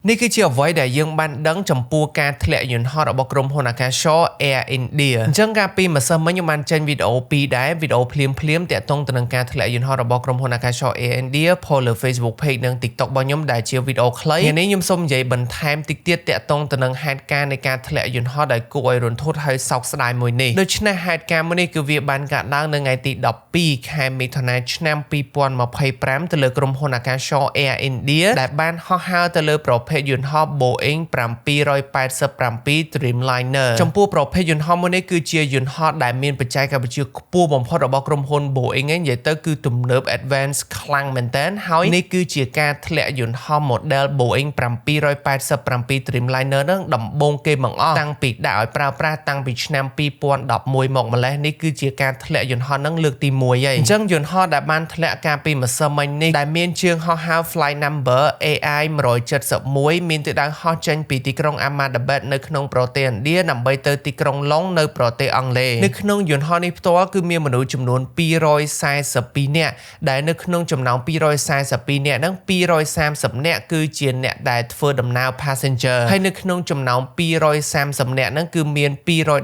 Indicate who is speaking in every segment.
Speaker 1: នេះគឺជាអ្វីដែលយើងបានដឹងចំពោះការធ្លាក់យន្តហោះរបស់ក្រុមហ៊ុនអាកាសចរ Air India អញ្ចឹងកាលពីម្សិលមិញខ្ញុំបានចេញវីដេអូពីរដែរវីដេអូភ្លាមតាក់ទងទៅនឹងការធ្លាក់យន្តហោះរបស់ក្រុមហ៊ុនអាកាសចរ Air India ផលលើ Facebook Page និង TikTok របស់ខ្ញុំដែលជាវីដេអូខ្លីថ្ងៃនេះខ្ញុំសូមនិយាយបន្ថែមតិចទៀតតាក់ទងទៅនឹងហេតុការណ៍នៃការធ្លាក់យន្តហោះដែលគួរឲ្យរន្ធត់ហើយសោកស្ដាយមួយនេះដូច្នេះហេតុការណ៍មួយនេះគឺវាបានកើតឡើងនៅថ្ងៃទី12ខែមិថុនាឆ្នាំ2025ទៅលើក្រុមហ៊ុនអាកាសចរ Air India ដែលបានហោះហើរទៅលើប្រភេទយន្តហោះBoeing 787 Dreamliner ចំពោះប្រភេទយន្តហោះមួយនេះគឺជាយន្តហោះដែលមានបច្ចេកវិទ្យាខ្ពស់បំផុតរបស់ក្រុមហ៊ុន Boeing និយាយទៅគឺទំនើប advance ខ្លាំងមែនតើហើយនេះគឺជាការធ្លាក់យន្តហោះ model Boeing 787 Dreamliner នឹងដំបូងគេបង្អស់តាំងពីដាក់ឲ្យប្រើប្រាស់តាំងពីឆ្នាំ2011មកម្លេះនេះគឺជាការធ្លាក់យន្តហោះនឹងលើកទី1ហើយអញ្ចឹងយន្តហោះដែលបានធ្លាក់កាលពីម្សិលមិញនេះដែលមានជើងហោះហើរ flight number AI 171មានទិដៅហោះចេញពីទីក្រុង Ahmedabad នៅក្នុងប្រទេសឥណ្ឌាដើម្បីទៅទីក្រុងឡុងនៅប្រទេសអង់គ្លេសនៅក្នុងយន្តហោះនេះផ្ទាល់គឺមានមនុស្សចំនួន242នាក់ដែលនៅក្នុងចំណោម242នាក់ហ្នឹង230នាក់គឺជាអ្នកដែលធ្វើដំណើរ passenger ហើយនៅក្នុងចំណោម230នាក់ហ្នឹងគឺមាន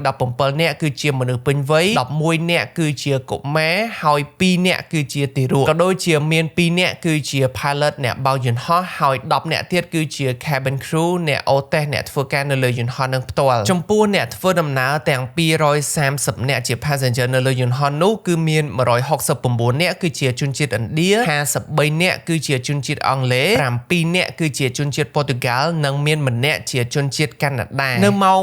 Speaker 1: 217នាក់គឺជាមនុស្សពេញវ័យ11នាក់គឺជាកុមារហើយ2នាក់គឺជាទារកក៏ដូចជាមាន2នាក់គឺជា pilot អ្នកបើកយន្តហោះហើយ10នាក់ទៀតគឺជា cabin crew អ្នកអូតេសអ្នកធ្វើការនៅលើយន្តហោះនឹងផ្ទាល់ចំពោះអ្នកធ្វើដំណើរទាំង230នាក់ជា passenger នៅលើយន្តហោះនោះគឺមាន169នាក់គឺជាជនជាតិឥណ្ឌា53នាក់គឺជាជនជាតិអង់គ្លេស7នាក់គឺជាជនជាតិប៉ូទុយហ្គាល់និងមានម្នាក់ជាជនជាតិកាណាដានៅម៉ោង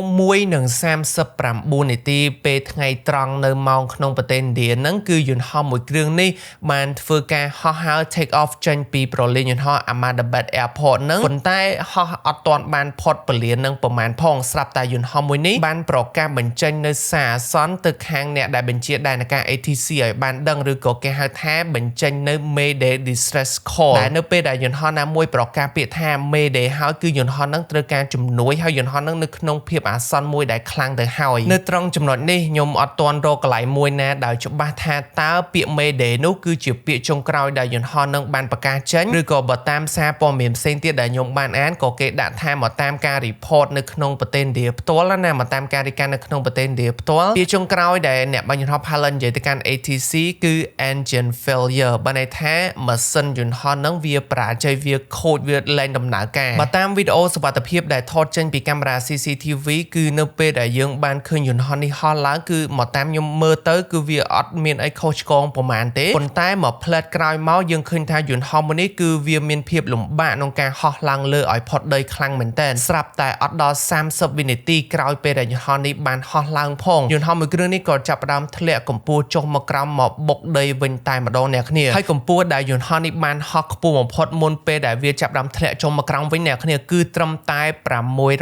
Speaker 1: 1:39នាទីពេលថ្ងៃត្រង់នៅម៉ោងក្នុងប្រទេសឥណ្ឌាហ្នឹងគឺយន្តហោះមួយគ្រឿងនេះបានធ្វើការហោះហើរ take off ចេញពីប្រលានយន្តហោះ Ahmedabad Airport ហ្នឹងប៉ុន្តែហោះអត់ទាន់បានផុតពលាននឹងប្រមាណផងស្រាប់តែយន្តហោះមួយនេះបានប្រកាសបញ្ចេញនៅសារអាសន្នទៅខាងអ្នកដែលបញ្ជាដែនការ ATC ឲ្យបានដឹងឬក៏គេហៅថាបញ្ចេញនៅ Mayday Distress Call ដែលនៅពេលដែលយន្តហោះណាមួយប្រកាសពាក្យថា Mayday ហើយគឺយន្តហោះនឹងត្រូវការជំនួយហើយយន្តហោះនឹងនៅក្នុងភាពអាសន្នមួយដែលខ្លាំងទៅហើយនៅត្រង់ចំណុចនេះខ្ញុំអត់ទាន់រកកន្លែងមួយណាដែលច្បាស់ថាតើពាក្យ Mayday នោះគឺជាពាក្យចុងក្រោយដែលយន្តហោះនឹងបានប្រកាសចេញឬក៏បើតាមសារព័ត៌មានផ្សេងទៀតដែលខ្ញុំបានអានក៏គេដាក់ថាមកតាមការ report នៅក្នុងប្រទេសឥណ្ឌាផ្ទាល់ណាមកតាមការរាយការណ៍នៅក្នុងប្រទេសឥណ្ឌាផ្ទាល់ពាក្យចុងក្រោយដែលអ្នកបញ្ញហោះ pilot និយាយទៅកាន់ ATC គឺ engine failure បានន័យថាម៉ាស៊ីនយន្តហោះនឹងវាបរាជ័យវាខូចវាលែងដំណើរការបើតាមវីដេអូសុវត្ថិភាពដែលថតចេញពីកាមេរ៉ា CCTV គឺនៅពេលដែលយើងបានឃើញយន្តហោះនេះហោះឡើងគឺមកតាមខ្ញុំមើលទៅគឺវាអត់មានអីខុសឆ្គងប្រហែលទេប៉ុន្តែមកផ្លែតក្រោយមកយើងឃើញថាយន្តហោះមួយនេះគឺវាមានភាពលំបាកក្នុងការហោះឡើងលើឲ្យផុតដីខ្លាំងមែនតើស្រាប់តែអត់ដល់30វិនាទីក្រោយពេលដែលយន្តហោះនេះបានហោះឡើងផងយន្តហោះមួយគ្រឿងនេះក៏ចាប់ផ្ដើមធ្លាក់កម្ពស់ចុះមកក្រោមមកបុកដីវិញតែម្ដងអ្នកគ្នាហើយកម្ពស់ដែលយន្តហោះនេះបានហោះខ្ពស់បំផុតមុនពេលដែលវាចាប់ផ្ដើមធ្លាក់ចុះមកក្រោមវិញអ្នកគ្នាគឺត្រឹមតែ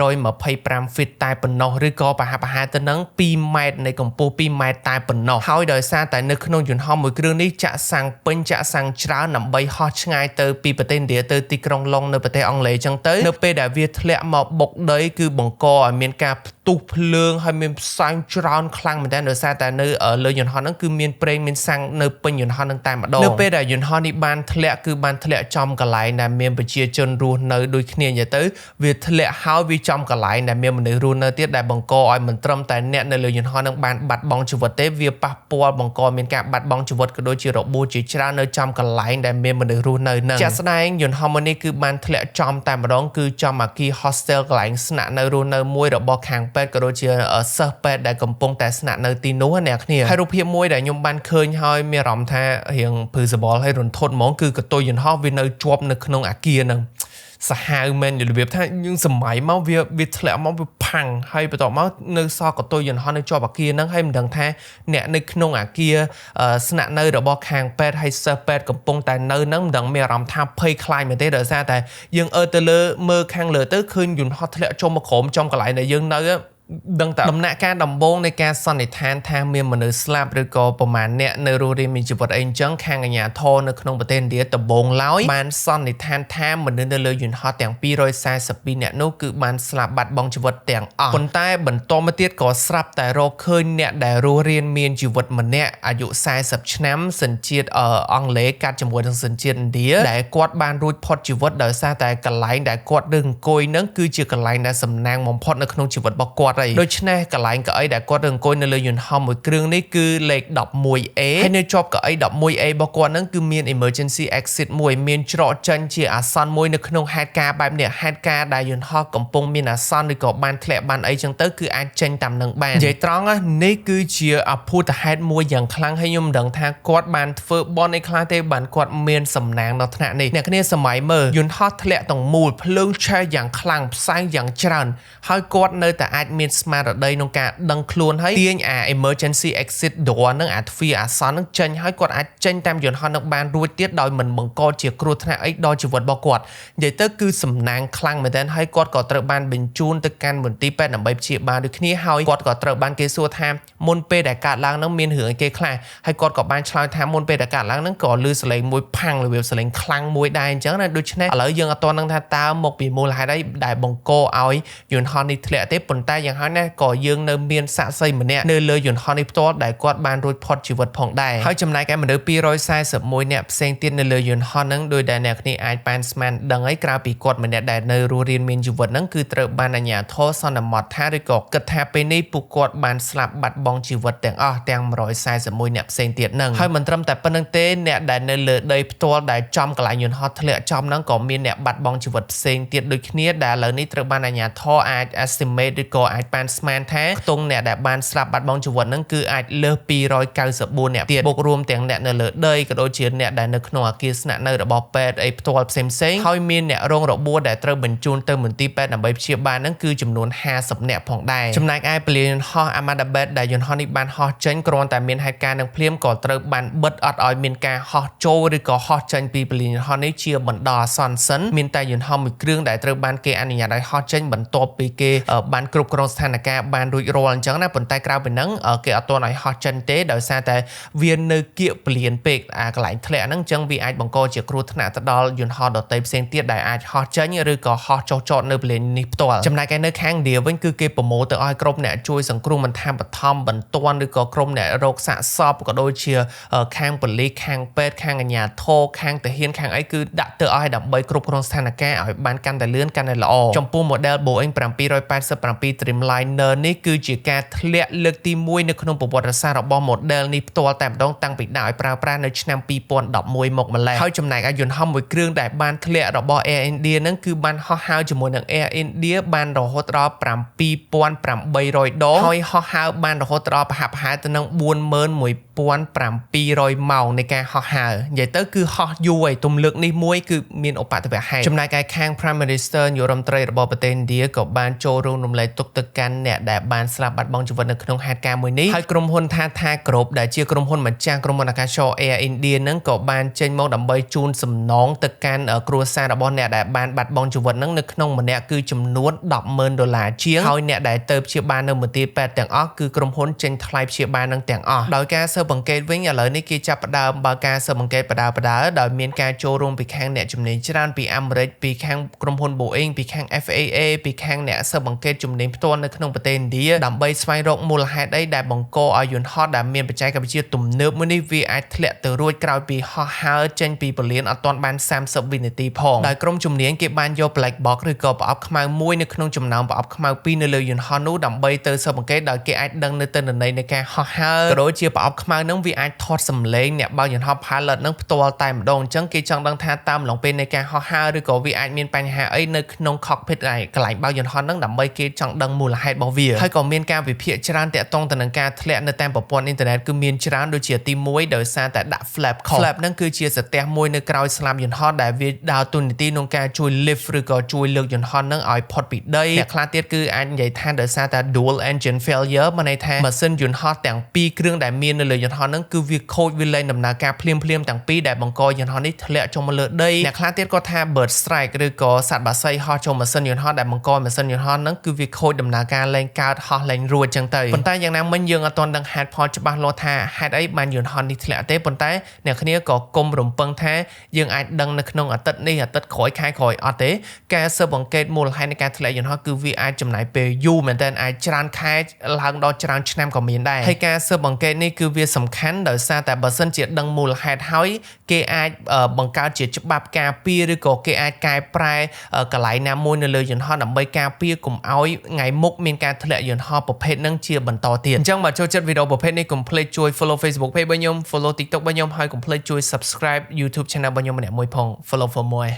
Speaker 1: 625 feet តែប៉ុណ្ណោះឬក៏ប្រហែលទៅនឹង2ម៉ែត្រនៃកម្ពស់2ម៉ែត្រតែប៉ុណ្ណោះហើយដោយសារតែនៅក្នុងយន្តហោះមួយគ្រឿងនេះចាក់សាំងពេញចាក់សាំងច្រើនដើម្បីហោះឆ្ងាយទៅពីប្រទេសឥណ្ឌាទៅទីក្រុងឡុងនៅប្រទេសអង់គ្លេសចឹងទៅនៅពេលដែលវាធ្លាក់មកបុកដីគឺបង្កឲ្យមានការផ្ទុះភ្លើងហើយមានផ្សែងច្រើនខ្លាំងមែនទែនដោយសារតែនៅលើយន្តហោះហ្នឹងគឺមានប្រេងមានសាំងនៅពេញយន្តហោះហ្នឹងតែម្ដងនៅពេលដែលយន្តហោះនេះបានធ្លាក់គឺបានធ្លាក់ចំកន្លែងដែលមានប្រជាជនរស់នៅដូចគ្នានិយាយទៅវាធ្លាក់ហើយវាចំកន្លែងដែលមានមនុស្សរស់នៅទៀតដែលបង្កឲ្យមិនត្រឹមតែអ្នកនៅលើយន្តហោះហ្នឹងបានបាត់បង់ជីវិតទេវាប៉ះពាល់បង្កមានការបាត់បង់ជីវិតក៏ដូចជារបួសជាច្រើននៅចំកន្លែងដែលមានមនុស្សរស់នៅហ្នឹងជាក់ស្ដែងយន្តហោះមួយនេះគឺបានធ្លាក់ចំតែម្ដងគឺចំអគារ hostel កន្លែងស្នាក់នៅរស់នៅមួយរបស់ខាងពេទ្យក៏ដូចជាសិស្សពេទ្យដែលកំពុងតែស្នាក់នៅទីនោះអ្នកគ្នាហើយរូបភាពមួយដែលខ្ញុំបានឃើញហើយមានអារម្មណ៍ថារៀងភឺសបល់ហើយរន្ធត់ហ្មងគឺកតុយយន្តហោះវានៅជាប់នៅក្នុងអគារហ្នឹងសាហាវមែនរបៀបថាយើងសម័យមកវាធ្លាក់មកវាផាំងហើយបន្ទាប់មកនៅសល់កតុយយន្តហោះនៅជាប់អគារហ្នឹងហើយមិនដឹងថាអ្នកនៅក្នុងអគារស្នាក់នៅរបស់ខាងពេទ្យហើយសិស្សពេទ្យកំពុងតែនៅហ្នឹងមិនដឹងមានអារម្មណ៍ថាភ័យខ្លាចមែនទេដោយសារតែយើងទៅលើមើលខាងលើទៅឃើញយន្តហោះធ្លាក់ចុះមកក្រោមចំកន្លែងដែលយើងនៅ ដឹងតែដំណាក់កាលដំបូងនៃការសន្និដ្ឋានថាមានមនុស្សស្លាប់ឬក៏ប្រមាណអ្នកនៅរស់រានមានជីវិតអីអញ្ចឹងខាងអាជ្ញាធរនៅក្នុងប្រទេសឥណ្ឌាដំបូងឡើយបានសន្និដ្ឋានថាមនុស្សនៅលើយន្តហោះទាំង242អ្នកនោះគឺបានស្លាប់បាត់បង់ជីវិតទាំងអស់ប៉ុន្តែបន្តមកទៀតក៏ស្រាប់តែរកឃើញអ្នកដែលរស់រានមានជីវិតម្នាក់អាយុ40ឆ្នាំសញ្ជាតិអង់គ្លេសកាត់ជាមួយនឹងសញ្ជាតិឥណ្ឌាដែលគាត់បានរួចផុតជីវិតដោយសារតែកន្លែងដែលគាត់នឹងអង្គុយនឹងគឺជាកន្លែងដែលសំណាងបំផុតនៅក្នុងជីវិតរបស់គាត់ហើយដូច្នេះកន្លែងកៅអីដែលគាត់នឹងអង្គុយនៅលើយន្តហោះមួយគ្រឿងនេះគឺលេខ 11A ហើយនៅជាប់កៅអី 11A របស់គាត់នឹងគឺមាន emergency exit មួយមានច្រកចេញជាអាសន្នមួយនៅក្នុងហេតុការណ៍បែបនេះហេតុការណ៍ដែលយន្តហោះកំពុងមានអាសន្នឬក៏បានធ្លាក់បានអីចឹងទៅគឺអាចចេញតាមនឹងបាននិយាយត្រង់នេះគឺជាអភូតហេតុមួយយ៉ាងខ្លាំងហើយខ្ញុំមិនដឹងថាគាត់បានធ្វើបនអីខ្លះទេបានគាត់មានសំណាងដល់ថ្នាក់នេះអ្នកគ្នាសម័យមើលយន្តហោះធ្លាក់ទាំងមូលភ្លើងឆេះយ៉ាងខ្លាំងផ្សែងយ៉ាងច្រើនហើយគាត់នៅតែអាចមានស្មារតីក្នុងការដឹងខ្លួនហើយទាញអា emergency exit door នឹងអាទ្វារអាសន្ននឹងចេញហើយគាត់អាចចេញតាមយន្តហោះនឹងបានរួចទៀតដោយមិនបង្កជាគ្រោះថ្នាក់អីដល់ជីវិតរបស់គាត់និយាយទៅគឺសំណាងខ្លាំងមែនទែនហើយគាត់ក៏ត្រូវបានបញ្ជូនទៅកាន់មន្ទីរពេទ្យដើម្បីព្យាបាលដូចគ្នាហើយគាត់ក៏ត្រូវបានគេសួរថាមុនពេលដែលកើតឡើងនឹងមានរឿងអីគេខ្លះហើយគាត់ក៏បានឆ្លើយថាមុនពេលដែលកើតឡើងនឹងក៏ឮសលេងមួយផាំងរបៀបសលេងខ្លាំងមួយដែរអញ្ចឹងណាដូច្នេះឥឡូវយើងអត់ទាន់នឹងថាតើមកពីមូលហេតុអីដែលបង្កឲ្យយន្តហោះនេះធ្លាក់ទេប៉ុន្តែយ៉ាងហោចណាស់ក៏យើងនៅមានសាក្សីម្នាក់នៅលើយន្តហោះនេះផ្ទាល់ដែលគាត់បានរួចផុតជីវិតផងដែរហើយចំណែកឯមនុស្ស241នាក់ផ្សេងទៀតនៅលើយន្តហោះហ្នឹងដោយដែលអ្នកគ្នាអាចប៉ានស្មានដឹងហើយក្រៅពីគាត់ម្នាក់ដែលនៅរស់រានមានជីវិតហ្នឹងគឺត្រូវបានអាជ្ញាធរសន្មតថាឬក៏គិតថាពេលនេះពួកគាត់បានស្លាប់បាត់បង់ជីវិតទាំងអស់ទាំង141នាក់ផ្សេងទៀតហ្នឹងហើយមិនត្រឹមតែប៉ុណ្្នឹងទេអ្នកដែលនៅលើដីផ្ទាល់ដែលចំកន្លែងយន្តហោះធ្លាក់ចំហ្នឹងក៏មានអ្នកបាត់បង់ជីវិតផ្សេងទៀតដូចគ្នាដែលឥឡូវនេះត្រូវបានអាជ្ញាធរអាច estimate ឬក៏អាចប៉ានស្មានថាខ្ទង់អ្នកដែលបានស្លាប់បាត់បង់ជីវិតហ្នឹងគឺអាចលើស294អ្នកទៀតបូករួមទាំងអ្នកនៅលើដីក៏ដូចជាអ្នកដែលនៅក្នុងអគារស្នាក់នៅរបស់ពេទ្យអីផ្ទាល់ផ្សេងៗហើយមានអ្នករងរបួសដែលត្រូវបញ្ជូនទៅមន្ទីរពេទ្យដើម្បីព្យាបាលហ្នឹងគឺចំនួន50អ្នកផងដែរចំណែកឯពលានយន្តហោះ Ahmedabad ដែលយន្តហោះនេះបានហោះចេញគ្រាន់តែមានហេតុការណ៍នឹងភ្លាមក៏ត្រូវបានបិទអត់ឲ្យមានការហោះចូលឬក៏ហោះចេញពីពលានយន្តហោះនេះជាបណ្ដោះអាសន្នសិនមានតែយន្តហោះមួយគ្រឿងដែលត្រូវបានគេអនុញ្ញាតឲ្យហោះចេញបន្ទាប់ពីគេបានគ្រប់គ្រងស្ថានភាពបានរួចរាល់អញ្ចឹងណាប៉ុន្តែក្រៅពីហ្នឹងគេអត់ទាន់ឲ្យហោះចេញទេដោយសារតែវានៅគៀកពលានពេកកន្លែងធ្លាក់ហ្នឹងអញ្ចឹងវាអាចបង្កជាគ្រោះថ្នាក់ទៅដល់យន្តហោះដទៃផ្សេងទៀតដែលអាចហោះចេញឬក៏ហោះចុះចតនៅពលាននេះផ្ទាល់ចំណែកឯនៅខាងឥណ្ឌាវិញគឺគេប្រមូលទៅឲ្យក្រុមអ្នកជួយសង្គ្រោះមិនថាបឋមបន្ទាន់ឬក៏ក្រុមអ្នករកសាកសពក៏ដូចជាខាងប៉ូលីសខាងពេទ្យខាងអាជ្ញាធរខាងទាហានខាងអីគឺដាក់ទៅឲ្យដើម្បីគ្រប់គ្រងស្ថានភាពឲ្យបានកាន់តែលឿនកាន់តែល្អចំពោះ model Boeing 787 Dreamliner នេះគឺជាការធ្លាក់លើកទី1នៅក្នុងប្រវត្តិសាស្ត្ររបស់ model នេះផ្ទាល់តែម្ដងតាំងពីដាក់ឲ្យប្រើប្រាស់នៅឆ្នាំ2011មកម្លេះហើយចំណែកឯយន្តហោះមួយគ្រឿងដែលបានធ្លាក់របស់ Air India ហ្នឹងគឺបានហោះហើរជាមួយនឹង Air India បានរហូតដល់7800ដងហើយហោះហើរបានរហូតដល់ប្រហាក់ប្រហែលទៅនឹង41700ម៉ោងនៃការហោះហើរនិយាយទៅគឺហោះយូរហើយទម្លឹកនេះមួយគឺមានឧបទ្ទវហេតុចំណែកឯខាង Prime Minister នាយរដ្ឋមន្ត្រីរបស់ប្រទេសឥណ្ឌាក៏បានចូលរួមរំលែកទុក្ខទៅកាន់អ្នកដែលបានស្លាប់បាត់បង់ជីវិតនៅក្នុងហេតុការណ៍មួយនេះហើយក្រុមហ៊ុន Tata Group ដែលជាក្រុមហ៊ុនម្ចាស់ក្រុមហ៊ុនអាកាសចរ Air India នឹងក៏បានចេញមកដើម្បីជូនសំណងទៅកាន់គ្រួសាររបស់អ្នកដែលបានបាត់បង់ជីវិតនឹងនៅក្នុងម្នាក់គឺចំនួន$10,000ជាងហើយអ្នកដែលទៅព្យាបាលនៅមន្ទីរពេទ្យទាំងអស់គឺក្រុមហ៊ុនចេញថ្លៃព្យាបាលនឹងទាំងអស់ដោយការស៊ើបអង្កេតវិញឥឡូវនេះគេចាប់ផ្ដើមបើកការស៊ើបអង្កេតបដាដោយមានការចូលរួមពីខាងអ្នកជំនាញច្រើនពីអាមេរិកពីខាងក្រុមហ៊ុន Boeing ពីខាង FAA ពីខាងអ្នកស៊ើបអង្កេតជំនាញផ្ទាល់នៅក្នុងប្រទេសឥណ្ឌាដើម្បីស្វែងរកមូលហេតុអីដែលបង្កឲ្យយន្តហោះដែលមានបច្ចេកវិទ្យាទំនើបមួយនេះវាអាចធ្លាក់ទៅរួចក្រោយពីហោះហើរចេញពីពលានអត់ទាន់បាន30វិនាទីផងដោយក្រុមជំនាញគេបានយក black box ឬក៏ប្រអប់ខ្មៅមួយនៅក្នុងចំណោមប្រអប់ខ្មៅ2នៅលើយន្តហោះនោះដើម្បីទៅស៊ើបអង្កេតដោយគេអាចដឹងនៅទិន្នន័យនៃការហោះហើរក៏ដូចជាប្រអប់ខ្មៅនឹងវាអាចថតសម្លេងអ្នកបើកយន្តហោះ pilot នឹងផ្ទាល់តែម្ដងអញ្ចឹងគេចង់ដឹងថាតាមឡងពេលនៃការហោះហើរឬក៏វាអាចមានបញ្ហាអីនៅក្នុង cockpit កន្លែងបើកយន្តហោះនឹងដើម្បីគេចង់ដឹងមូលហេតុរបស់វាហើយក៏មានការវិភាគច្រើនតាក់ទងទៅនឹងការធ្លាក់នៅតាមប្រព័ន្ធអ៊ីនធឺណិតគឺមានច្រើនដូចជាទី1ដោយសារតែដាក់ flap ខុស flap នឹងគឺជាសរទះមួយនៅក្រោយស្លាបយន្តហោះដែលវាដើរតួនាទីក្នុងការជួយ lift ឬក៏ជួយលើកយន្តហោះនឹងឲ្យផុតពីដីអ្នកខ្លះទៀតគឺអាចនិយាយថាដោយសារតែ dual engine failure មានន័យថាម៉ាស៊ីនយន្តហោះទាំងពីរគ្រឿងដែលមាននៅលើយន្តហោះនឹងគឺវាខូចវាលែងដំណើរការភ្លាមទាំងពីរដែលបង្កយន្តហោះនេះធ្លាក់ចុះមកលើដីអ្នកខ្លះទៀតក៏ថា bird strike ឬក៏សត្វបក្សីហោះចូលម៉ាស៊ីនយន្តហោះដែលបង្កម៉ាស៊ីនយន្តហោះនឹងគឺវាខូចដំណើរ ការលែងកើតហោះលែងរួចចឹងទៅប៉ុន្តែយ៉ាងណាមិញយើងអត់ទាន់ដឹងហេតុផលច្បាស់លាស់ថាហេតុអីបានយន្តហោះនេះធ្លាក់ទេប៉ុន្តែអ្នកគ្នាក៏គុំរំពឹងថាយើងអាចដឹងនៅក្នុងអាទិត្យនេះអាទិត្យក្រោយខែក្រោយអត់ទេការស៊ើបអង្កេតមូលហេតុនៃការធ្លាក់យន្តហោះគឺវាអាចចំណាយពេលយូរមែនទែនអាចច្រើនខែឡើងដល់ច្រើនឆ្នាំក៏មានដែរហើយការស៊ើបអង្កេតនេះគឺវាសំខាន់ដោយសារតែបើសិនជាដឹងមូលហេតុហើយគេអាចបង្កើតជាច្បាប់ការពារឬក៏គេអាចកែប្រែកន្លែងណាមួយនៅលើយន្តហោះដើម្បីការពារកុំឲ្យថ្ងៃមុខមានការធ្លាក់យន្តហោះប្រភេទហ្នឹងជាបន្តទៀតអញ្ចឹងបើចូលចិត្តវីដេអូប្រភេទនេះកុំភ្លេចជួយ follow Facebook page របស់ខ្ញុំ follow TikTok របស់ខ្ញុំហើយកុំភ្លេចជួយ subscribe YouTube channel របស់ខ្ញុំម្នាក់មួយផង follow for more